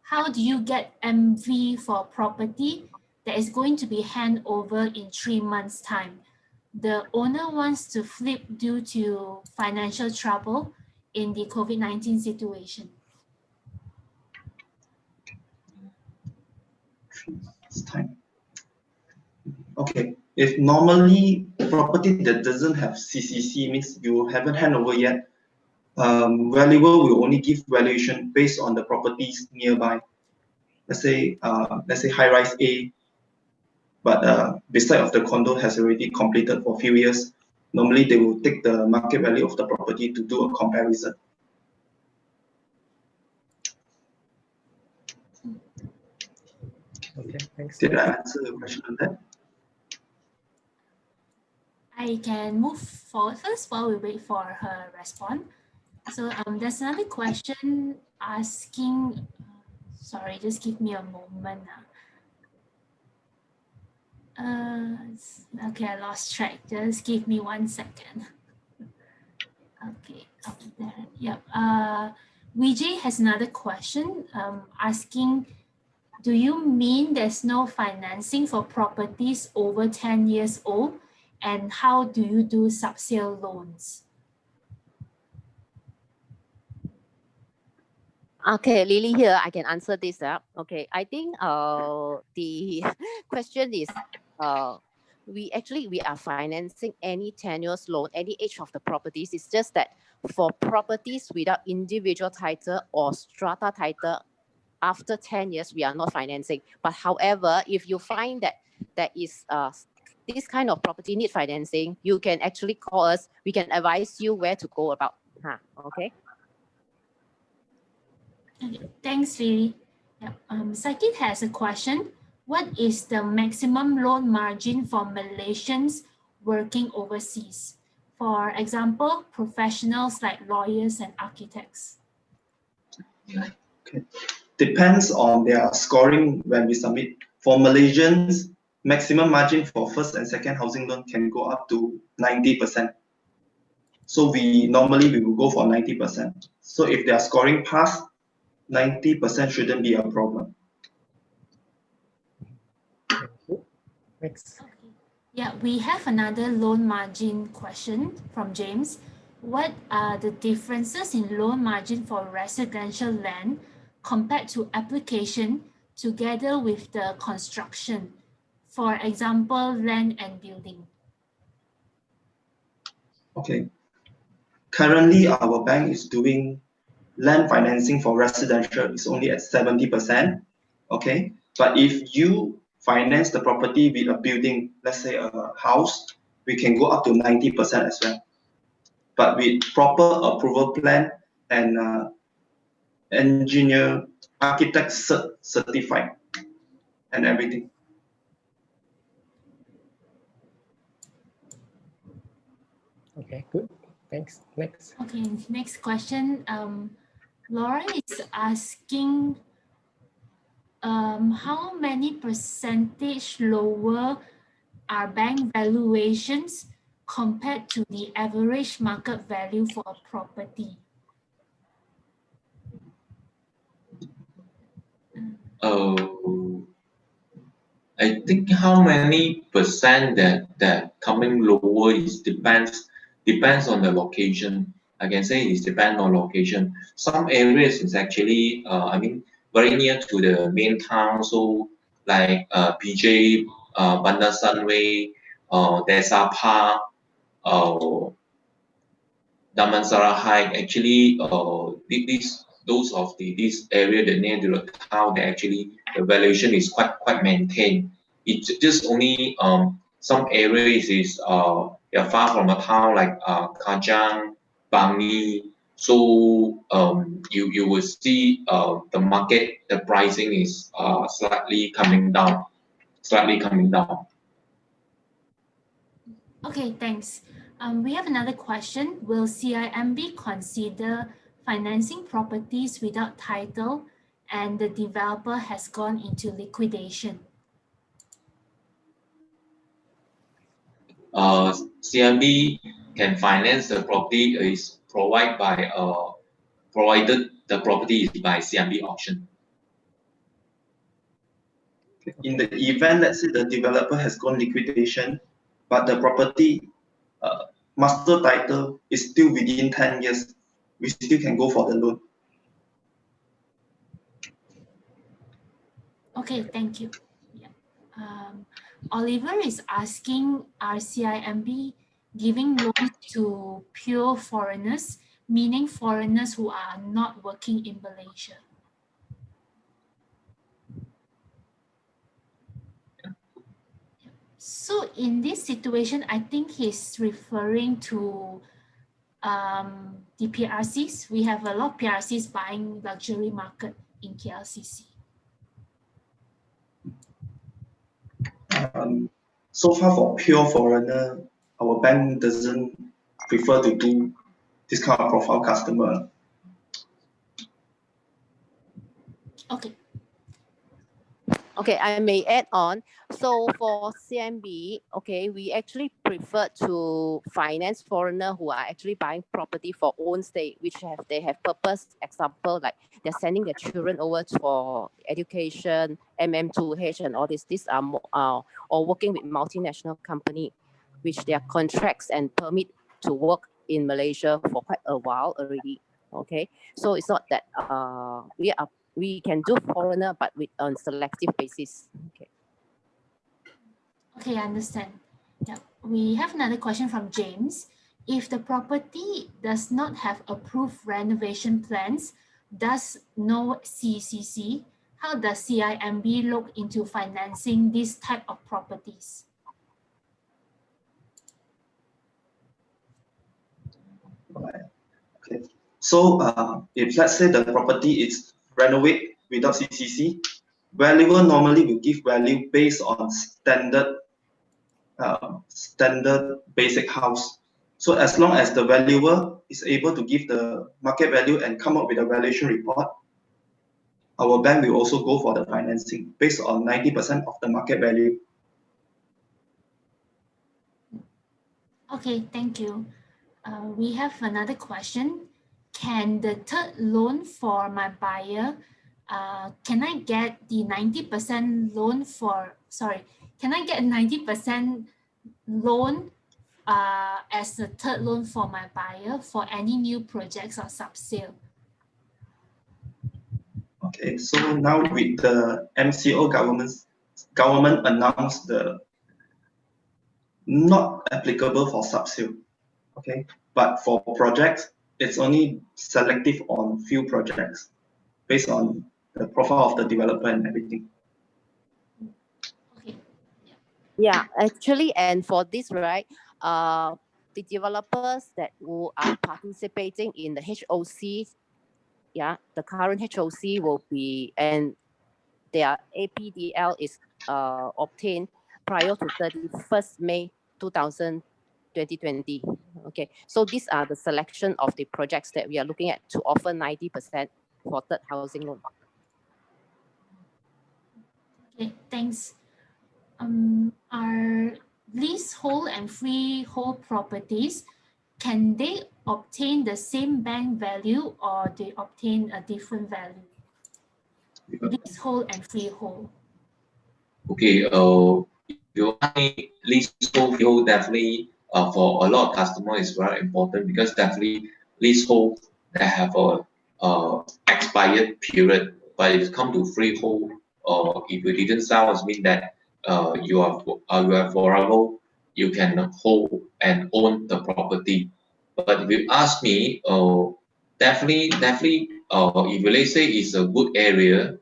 How do you get MV for property that is going to be handed over in 3 months' time? The owner wants to flip due to financial trouble in the COVID-19 situation. It's time. Okay. If normally property that doesn't have CCC means you haven't handed over yet, valuer will only give valuation based on the properties nearby. Let's say high-rise A, but beside of the condo has already completed for a few years. Normally they will take the market value of the property to do a comparison. Okay, thanks. Did I answer the question on that? I can move forward first while we wait for her response. So there's another question asking, sorry, just give me a moment. Okay, I lost track. Just give me 1 second. Okay, up there. Yep. Vijay has another question asking, do you mean there's no financing for properties over 10 years old? And how do you do sub-sale loans? Okay, Lily here. I can answer this. Okay, I think the question is we are financing any tenures loan, any age of the properties. It's just that for properties without individual title or strata title, after 10 years, we are not financing. But however, if you find that there is this kind of property need financing, you can actually call us. We can advise you where to go about. Okay. Okay, thanks, Lily. Yep. Sakit has a question. What is the maximum loan margin for Malaysians working overseas? For example, professionals like lawyers and architects. Okay. Depends on their scoring when we submit. For Malaysians, maximum margin for first and second housing loan can go up to 90%. So we will go for 90%. So if they are scoring past 90%, shouldn't be a problem. Thank you. Next. Okay. Yeah, we have another loan margin question from James. What are the differences in loan margin for residential land compared to application together with the construction? For example, land and building. Okay. Currently, our bank is doing land financing for residential is only at 70%. Okay. But if you finance the property with a building, let's say a house, we can go up to 90% as well. But with proper approval plan and engineer, architect certified and everything. Okay, good. Thanks. Next. Okay, next question. Laura is asking how many percentage lower are bank valuations compared to the average market value for a property? I think how many percent that coming lower is depends on the location. I can say it depends on location. Some areas is actually very near to the main town, so like PJ, Bandar Sunway, Desa Park, Damansara High. Actually, this area that near to the town, they actually the valuation is quite maintained. It's just only some areas is they're far from a town like Kajang, Bangi. So you will see the market, the pricing is slightly coming down. Okay, thanks. We have another question. Will CIMB consider financing properties without title and the developer has gone into liquidation? CIMB can finance the property is provided the property is by CIMB auction. In the event, let's say the developer has gone liquidation, but the property master title is still within 10 years, we still can go for the loan. Okay, thank you. Yeah. Oliver is asking, are CIMB giving loans to pure foreigners, meaning foreigners who are not working in Malaysia? So in this situation, I think he's referring to the PRCs. We have a lot of PRCs buying luxury market in KLCC. So far for pure foreigner, our bank doesn't prefer to do this kind of profile customer. Okay. Okay, I may add on. So for CIMB, okay, we actually prefer to finance foreigner who are actually buying property for own stay, which they have purpose. Example, like they're sending their children over for education, MM2H, and all this. These are or working with multinational company, which their contracts and permit to work in Malaysia for quite a while already. Okay, so it's not that we can do foreigner, but with on selective basis. Okay. Okay, I understand. Yeah. We have another question from James. If the property does not have approved renovation plans, thus no CCC, how does CIMB look into financing this type of properties? Okay. So if let's say the property is renovate without CCC, valuer normally will give value based on standard basic house. So as long as the valuer is able to give the market value and come up with a valuation report, our bank will also go for the financing based on 90% of the market value. Okay, thank you. We have another question. Can the third loan for my buyer, can I get the 90% loan for, sorry, can I get 90% loan as the third loan for my buyer for any new projects or sub-sale? Okay, so now with the MCO government announced the not applicable for sub-sale, okay, but for projects it's only selective on few projects based on the profile of the developer and everything. Okay. Yeah, actually, and for this, right, the developers that who are participating in the HOC, yeah, the current HOC will be, and their APDL is obtained prior to 31st May 2020. Okay, so these are the selection of the projects that we are looking at to offer 90% for third housing loan. Okay, thanks. Are leasehold and freehold properties, can they obtain the same bank value or they obtain a different value? Leasehold and freehold. Okay, you ask me leasehold, freehold, definitely for a lot of customers is very important because definitely leasehold they have a expired period, but if it come to freehold, if you didn't sell, it means that you are forever, you can hold and own the property. But if you ask me, definitely, if you let's say it's a good area,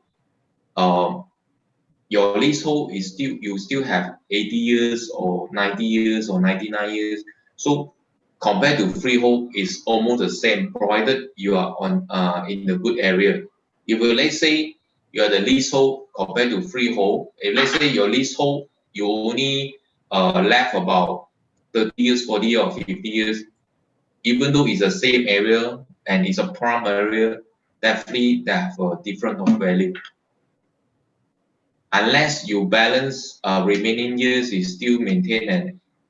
your leasehold is still you still have 80 years or 90 years or 99 years. So compared to freehold is almost the same, provided you are on in the good area. If let's say you are the leasehold compared to freehold, if let's say your leasehold you only left about 30 years, 40 or 50 years, even though it's the same area and it's a prime area, definitely they have a different of value. Unless you balance remaining years is still maintain at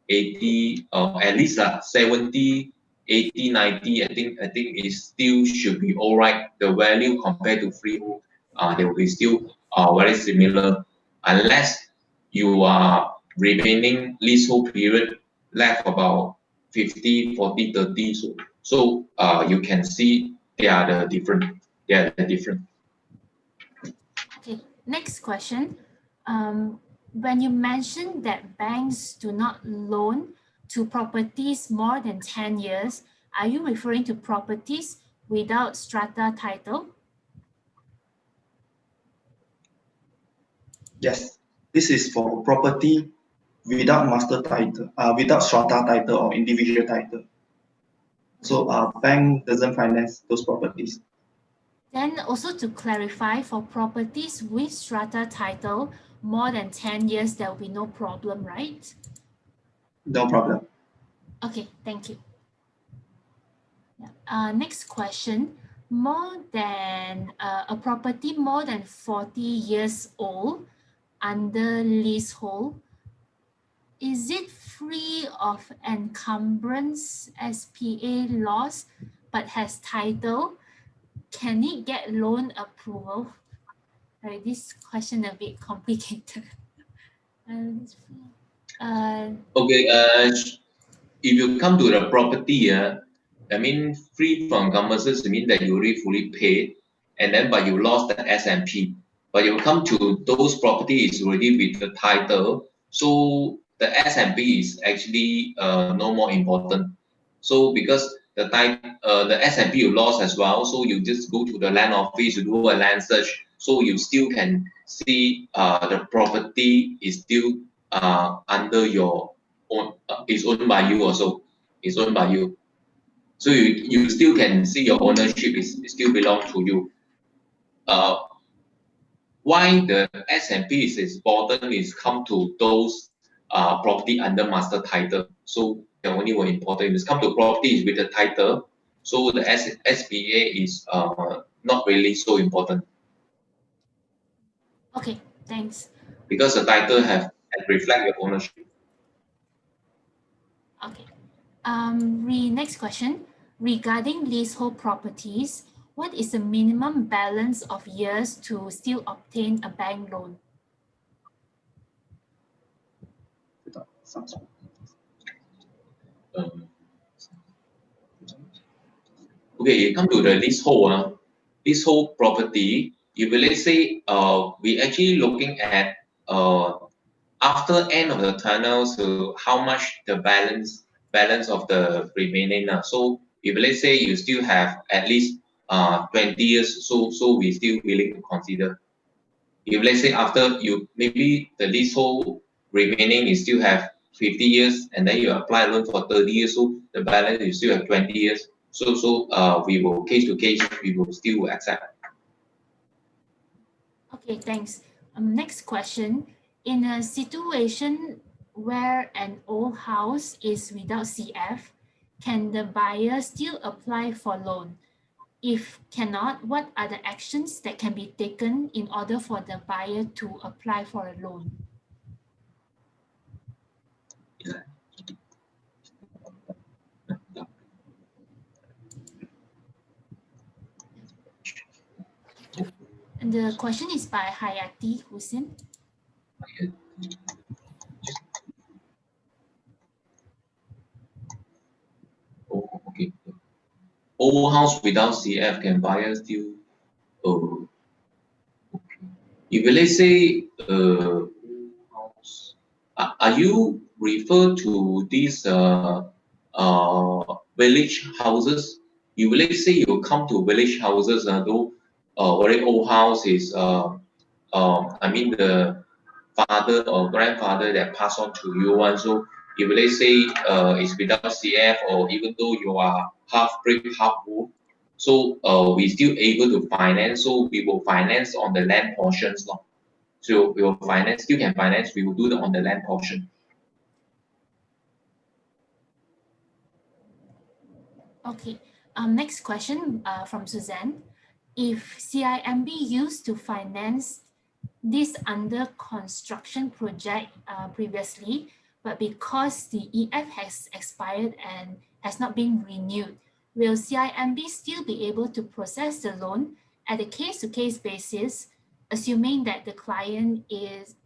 80 at least 70, 80, 90, I think it still should be all right. The value compared to freehold, they will be still very similar unless you are remaining leasehold period left about 50, 40, 30. So you can see they are the different. They are the different. Okay, next question. When you mentioned that banks do not loan to properties more than 10 years, are you referring to properties without strata title? Yes, this is for property without master title, without strata title or individual title. So bank doesn't finance those properties. Then also to clarify, for properties with strata title, more than 10 years, there will be no problem, right? No problem. Okay, thank you. Next question. More than a property more than 40 years old, under leasehold, is it free of encumbrance SPA laws but has title? Can it get loan approval? Right, this question a bit complicated. Okay, if you come to the property, I mean, free from encumbrances, I mean that you already fully paid, and then but you lost the SMP. But you come to those properties already with the title, so the SMP is actually no more important. So because the SMP you lost as well, so you just go to the land office, you do a land search, so you still can see the property is still under your own, is owned by you also, is owned by you. So you still can see your ownership is still belong to you. Why the SMP is important is come to those property under master title. So the only one important is come to property with the title. So the SPA is not really so important Okay, thanks. because the title have reflect your ownership. Okay. Next question. Regarding leasehold properties, what is the minimum balance of years to still obtain a bank loan? Okay, you come to the leasehold property. If let's say we actually looking at after end of the tunnel, so how much the balance of the remaining. So if let's say you still have at least 20 years, so we still willing to consider. If let's say after you maybe the leasehold remaining you still have 50 years and then you apply loan for 30 years, so the balance you still have 20 years. So we will case to case we will still accept. Okay, thanks. Next question. In a situation where an old house is without CF, can the buyer still apply for loan? If cannot, what are the actions that can be taken in order for the buyer to apply for a loan? And the question is by Hayati Hussein. Oh, okay. Old house without CF, can buyers still? Oh, okay. If let's say house, are you refer to these village houses? You let's say you come to village houses, though very old house is I mean the father or grandfather that pass on to you one. So if let's say it's without CF or even though you are half brick, half wood, so we still able to finance. So we will finance on the land portions. No? So we will finance, still can finance, we will do it on the land portion. Okay, next question from Suzanne. If CIMB used to finance this under construction project previously, but because the EF has expired and has not been renewed, will CIMB still be able to process the loan at a case-to-case basis, assuming that the client is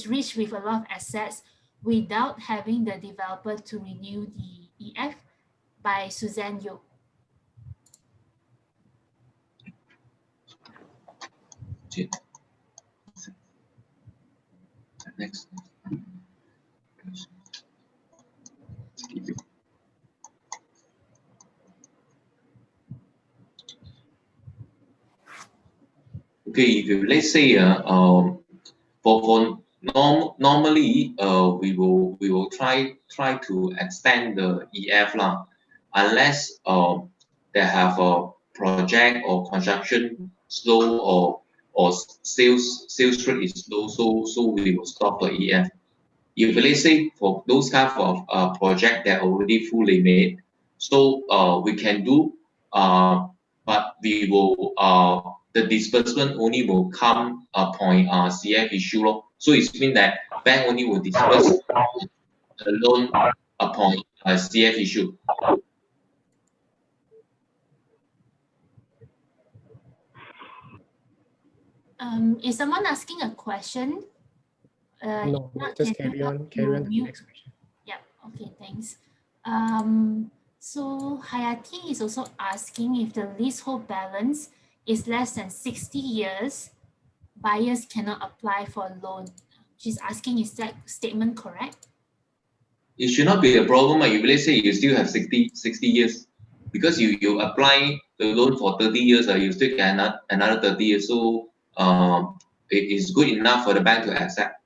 rich with a lot of assets without having the developer to renew the EF? By Suzanne Yo. Next. Okay, if you let's say normally we will try to extend the EF lah, unless they have a project or construction slow or sales rate is low, so we will stop the EF. If let's say for those type of project that are already fully made, so we can do, but we will the disbursement only will come upon CF issue lor. So it means that bank only will disburse the loan upon CF issue. Is someone asking a question? No, if not, just can you carry help on to the mute? next question. Yeah, okay, thanks. So Hayati is also asking if the leasehold balance is less than 60 years, buyers cannot apply for a loan. She's asking, is that statement correct? It should not be a problem. If let's say you still have 60 years, because you apply the loan for 30 years, you still get another 30 years. So it is good enough for the bank to accept.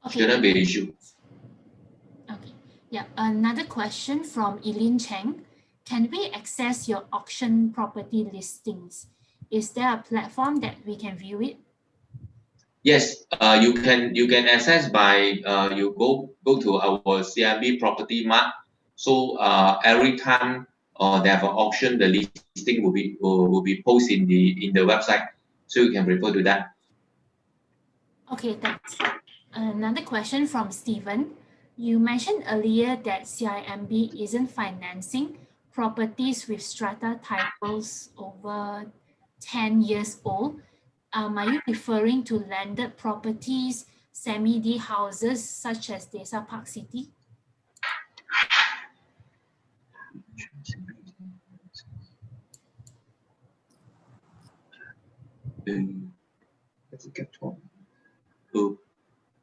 Okay. Shouldn't be an issue. Okay. Yeah. Another question from Eileen Cheng. Can we access your auction property listings? Is there a platform that we can view it? Yes, you can access by you go to our CIMB property mart. So every time they have an auction, the listing will be posted in the website. So you can refer to that. Okay, thanks. Another question from Stephen. You mentioned earlier that CIMB isn't financing properties with strata titles over 10 years old. Are you referring to landed properties, semi-D houses such as Desa Park City?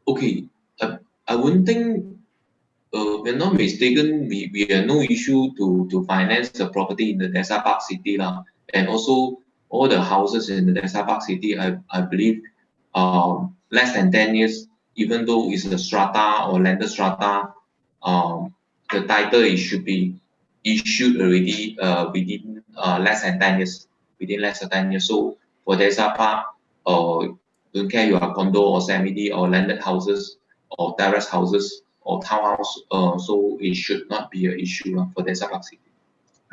Okay, I wouldn't think, we're not mistaken, we have no issue to finance the property in the Desa Park City lah. And also all the houses in the Desa Park City, I believe less than 10 years, even though it's a strata or landed strata, the title it should be issued already within less than 10 years, within less than 10 years. So for Desa Park, don't care you are condo or semi-D or landed houses or terrace houses or townhouse, so it should not be an issue for Desa Park City.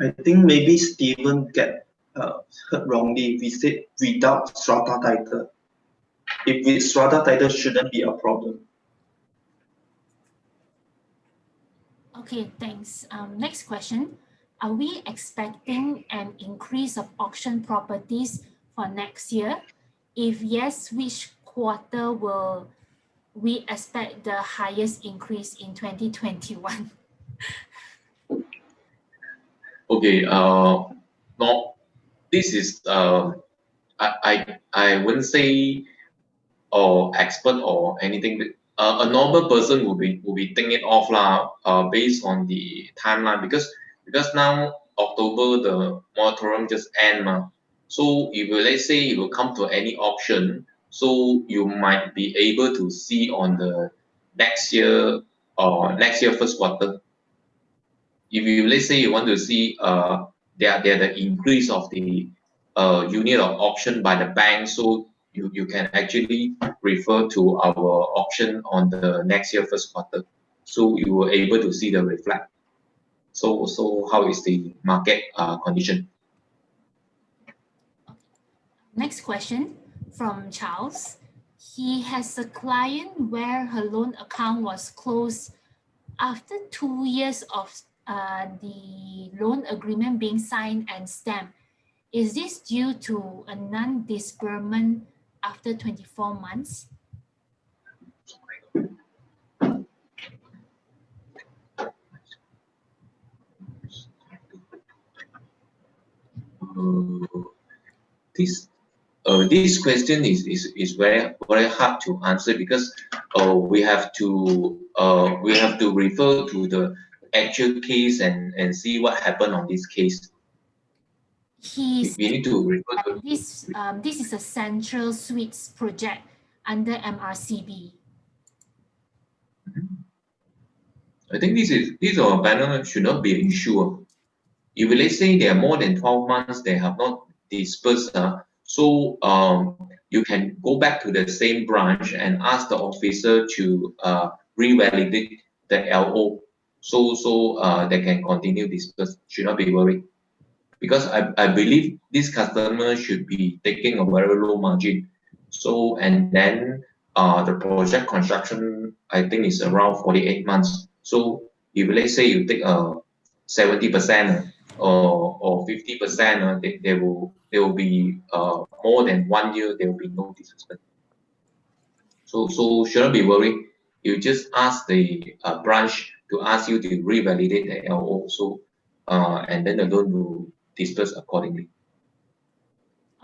I think maybe Stephen get heard wrongly. We said without strata title. If with strata title, shouldn't be a problem. Okay, thanks. Next question. Are we expecting an increase of auction properties for next year? If yes, which quarter will we expect the highest increase in 2021? Okay, no, this is I wouldn't say or expert or anything. A normal person will be thinking of lah, based on the timeline, because now October the moratorium just end ma. So if let's say it will come to any auction, so you might be able to see on the next year or next year first quarter. If you let's say you want to see the increase of the unit of auction by the bank, so you can actually refer to our auction on the next year first quarter, so you were able to see the reflect. So how is the market condition? Next question from Charles. He has a client where her loan account was closed after 2 years of the loan agreement being signed and stamped. Is this due to a non-disbursement after 24 months? This question is very hard to answer, because we have to refer to the actual case and see what happened on this case. We need to refer to this is a central suites project under MRCB. I think this our panel should not be an issue. If let's say they are more than 12 months, they have not dispersed, so you can go back to the same branch and ask the officer to revalidate the LO, so they can continue disperse. Should not be worried. because I believe this customer should be taking a very low margin. So, and then the project construction, I think is around 48 months. So if let's say you take 70% or 50%, there will be more than 1 year, there will be no disbursement. So shouldn't be worried. You just ask the branch to ask you to revalidate the LO. So and then the loan will disperse accordingly.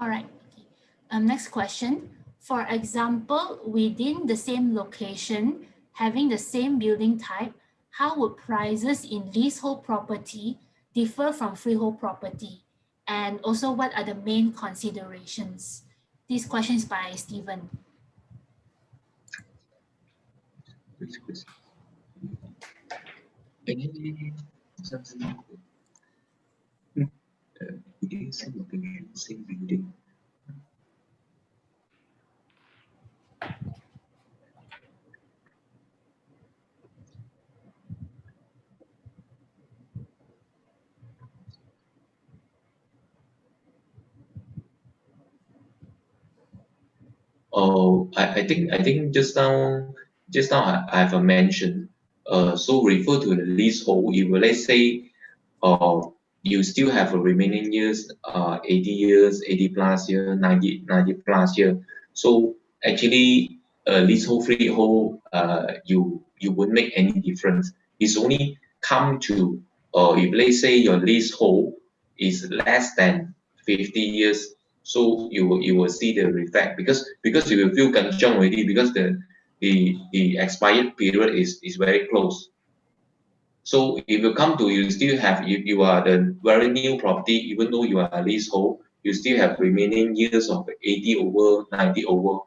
All right. Okay. Next question. For example, within the same location, having the same building type, how would prices in leasehold property differ from freehold property? And also, what are the main considerations? This question is by Stephen. Same building. Oh, I think just now I have mentioned. So refer to the leasehold. If let's say you still have a remaining years, 80 years, 80 plus year, 90 plus year. So actually, leasehold, freehold, you won't make any difference. It's only come to, if let's say your leasehold is less than 50 years, so you will see the effect because you will feel kanchong already because the expired period is very close. So if you come to, you still have, if you are the very new property, even though you are a leasehold, you still have remaining years of 80 over, 90 over.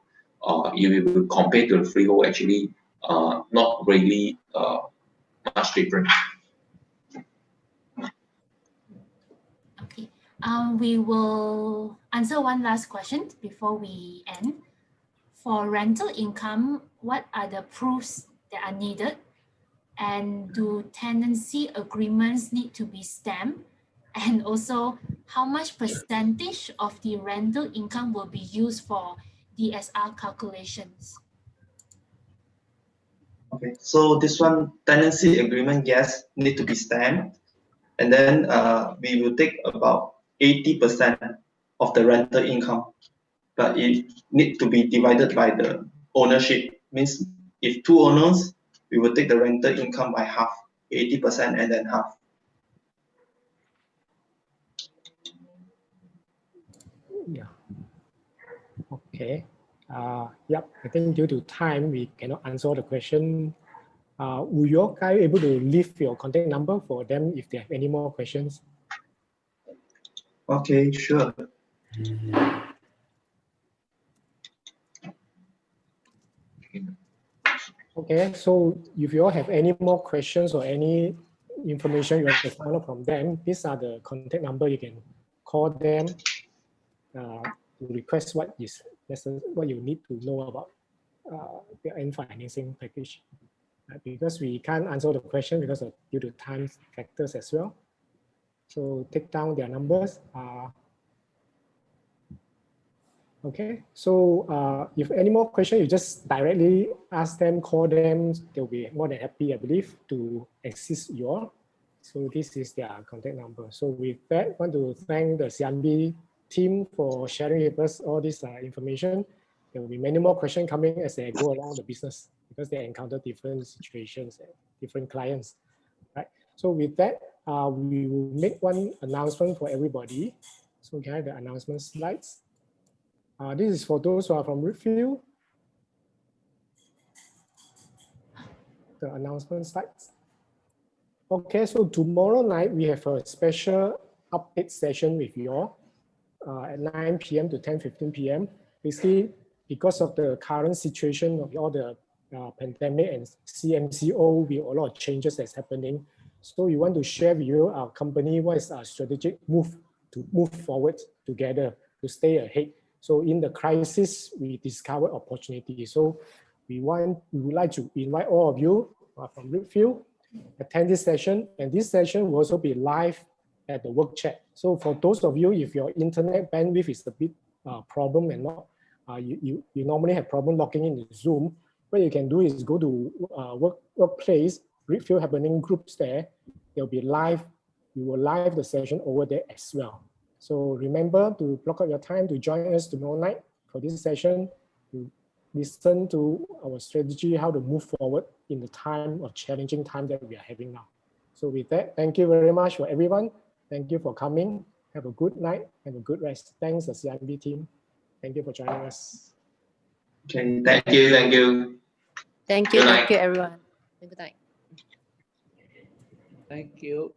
If you will compare to the freehold, actually, not really much different. Okay. We will answer one last question before we end. For rental income, what are the proofs that are needed? And do tenancy agreements need to be stamped? And also, how much percentage of the rental income will be used for DSR calculations? Okay, so this one, tenancy agreement, yes, need to be stamped. And then we will take about 80% of the rental income, but it need to be divided by the ownership. Means if two owners, we will take the rental income by half, 80% and then half. Yeah. Okay. Yep. I think due to time, we cannot answer the question. Will you guys able to leave your contact number for them if they have any more questions? Okay, sure. Okay, so if you all have any more questions or any information you want to find out from them, these are the contact number. You can call them to request what is necessary, what you need to know about the end financing package. Because we can't answer the question because of due to time factors as well. So take down their numbers. Okay, so if any more questions, you just directly ask them, call them. They'll be more than happy, I believe, to assist you all. So this is their contact number. So with that, I want to thank the CIMB team for sharing with us all this information. There will be many more questions coming as they go along the business because they encounter different situations and different clients. Right. So with that, we will make one announcement for everybody. So can I have the announcement slides? This is for those who are from Redfield. The announcement slides. Okay, so tomorrow night we have a special update session with you all at 9 p.m. to 10:15 p.m. Basically, because of the current situation of all the pandemic and CMCO, with a lot of changes that's happening. So we want to share with you our company what is our strategic move to move forward together to stay ahead. So in the crisis, we discover opportunity. So we would like to invite all of you from Redfield, attend this session. And this session will also be live at the work chat. So for those of you, if your internet bandwidth is a bit problem and not, you normally have problem logging into Zoom, what you can do is go to workplace, Redfield happening groups there. They'll be live. We will live the session over there as well. So remember to block out your time to join us tomorrow night for this session, to listen to our strategy, how to move forward in the time of challenging time that we are having now. So with that, thank you very much for everyone. Thank you for coming. Have a good night and a good rest. Thanks, the CIMB team. Thank you for joining us. Okay, thank you, thank you. Thank you, Good thank night. you, everyone. Good night. Thank you.